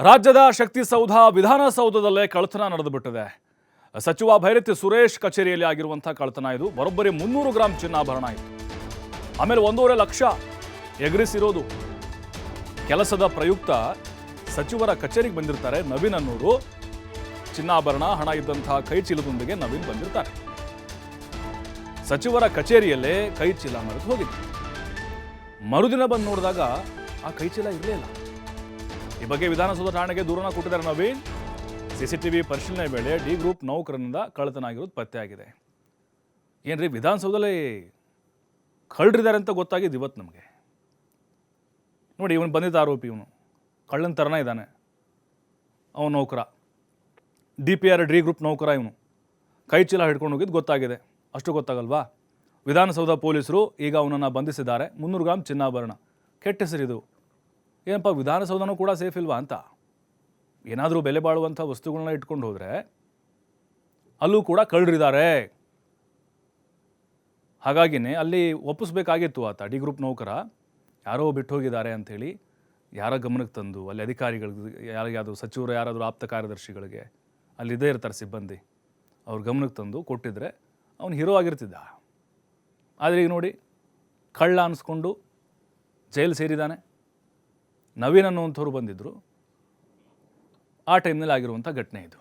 ರಾಜ್ಯದ ಶಕ್ತಿಸೌಧ ವಿಧಾನಸೌಧದಲ್ಲೇ ಕಳ್ಳತನ ನಡೆದುಬಿಟ್ಟಿದೆ. ಸಚಿವ ಭೈರತಿ ಸುರೇಶ್ ಕಚೇರಿಯಲ್ಲಿ ಆಗಿರುವಂಥ ಕಳ್ಳತನ ಇದು. ಬರೋಬ್ಬರಿ 300 ಗ್ರಾಂ ಚಿನ್ನಾಭರಣ ಇತ್ತು. ಆಮೇಲೆ 1.5 ಲಕ್ಷ ಎಗರಿಸಿರೋದು. ಕೆಲಸದ ಪ್ರಯುಕ್ತ ಸಚಿವರ ಕಚೇರಿಗೆ ಬಂದಿರ್ತಾರೆ ನವೀನ್ ಅನ್ನೋರು. ಚಿನ್ನಾಭರಣ ಹಣ ಇದ್ದಂತಹ ಕೈ ಚೀಲದೊಂದಿಗೆ ನವೀನ್ ಬಂದಿರ್ತಾರೆ. ಸಚಿವರ ಕಚೇರಿಯಲ್ಲೇ ಕೈ ಚೀಲ ಮರೆತು ಹೋಗಿತ್ತು. ಮರುದಿನ ಬಂದು ನೋಡಿದಾಗ ಆ ಕೈ ಚೀಲ ಇರಲಿಲ್ಲ. ಈ ಬಗ್ಗೆ ವಿಧಾನಸೌಧ ಠಾಣೆಗೆ ದೂರನ ಕೊಟ್ಟಿದ್ದಾರೆ ನವೀನ್. ಸಿಸಿಟಿವಿ ಪರಿಶೀಲನೆ ವೇಳೆ ಡಿ ಗ್ರೂಪ್ ನೌಕರನಿಂದ ಕಳ್ಳತನ ಆಗಿರೋದು ಪತ್ತೆಯಾಗಿದೆ. ಏನ್ರಿ ವಿಧಾನಸೌಧದಲ್ಲಿ ಕಳ್ಳರಿದ್ದಾರೆ ಅಂತ ಗೊತ್ತಾಗಿದ್ದು ಇವತ್ತು ನಮಗೆ. ನೋಡಿ, ಇವನು ಬಂದಿದ್ದ ಆರೋಪಿ, ಇವನು ಕಳ್ಳನ ಥರನೇ ಇದ್ದಾನೆ. ಅವನು ನೌಕರ, DPR ಡಿ ಗ್ರೂಪ್ ನೌಕರ. ಇವನು ಕೈ ಚೀಲ ಹಿಡ್ಕೊಂಡು ಹೋಗಿದ್ದು ಗೊತ್ತಾಗಿದೆ. ಅಷ್ಟು ಗೊತ್ತಾಗಲ್ವಾ? ವಿಧಾನಸೌಧ ಪೊಲೀಸರು ಈಗ ಅವನನ್ನು ಬಂಧಿಸಿದ್ದಾರೆ. 300 ಗ್ರಾಂ ಚಿನ್ನಾಭರಣ. ಕೆಟ್ಟ ಹೆಸರಿದು. ಏನಪ್ಪ, ವಿಧಾನಸೌಧನೂ ಕೂಡ ಸೇಫ್ ಇಲ್ವಾ ಅಂತ. ಏನಾದರೂ ಬೆಲೆ ಬಾಳುವಂಥ ವಸ್ತುಗಳನ್ನ ಇಟ್ಕೊಂಡು ಹೋದರೆ ಅಲ್ಲೂ ಕೂಡ ಕಳ್ಳರಿದ್ದಾರೆ. ಹಾಗಾಗಿನೇ ಅಲ್ಲಿ ಒಪ್ಪಿಸ್ಬೇಕಾಗಿತ್ತು ಆತ ಡಿ ಗ್ರೂಪ್ ನೌಕರ. ಯಾರೋ ಬಿಟ್ಟು ಹೋಗಿದ್ದಾರೆ ಅಂಥೇಳಿ ಯಾರ ಗಮನಕ್ಕೆ ತಂದು ಅಲ್ಲಿ ಅಧಿಕಾರಿಗಳಿಗೆ, ಯಾರಿಗಾದರೂ ಸಚಿವರು, ಯಾರಾದರೂ ಆಪ್ತ ಕಾರ್ಯದರ್ಶಿಗಳಿಗೆ ಅಲ್ಲಿದ್ದೇ ಇರ್ತಾರೆ ಸಿಬ್ಬಂದಿ, ಅವ್ರ ಗಮನಕ್ಕೆ ತಂದು ಕೊಟ್ಟಿದ್ರೆ ಅವನು ಹೀರೋ ಆಗಿರ್ತಿದ್ದ. ಆದರೆ ಈಗ ನೋಡಿ, ಕಳ್ಳ ಅನಿಸ್ಕೊಂಡು ಜೈಲು ಸೇರಿದ್ದಾನೆ. ನವೀನ್ ಅನ್ನುವಂಥವ್ರು ಬಂದಿದ್ದರು. ಆ ಟೈಮ್ನಲ್ಲಿ ಆಗಿರುವಂಥ ಘಟನೆ ಇದು.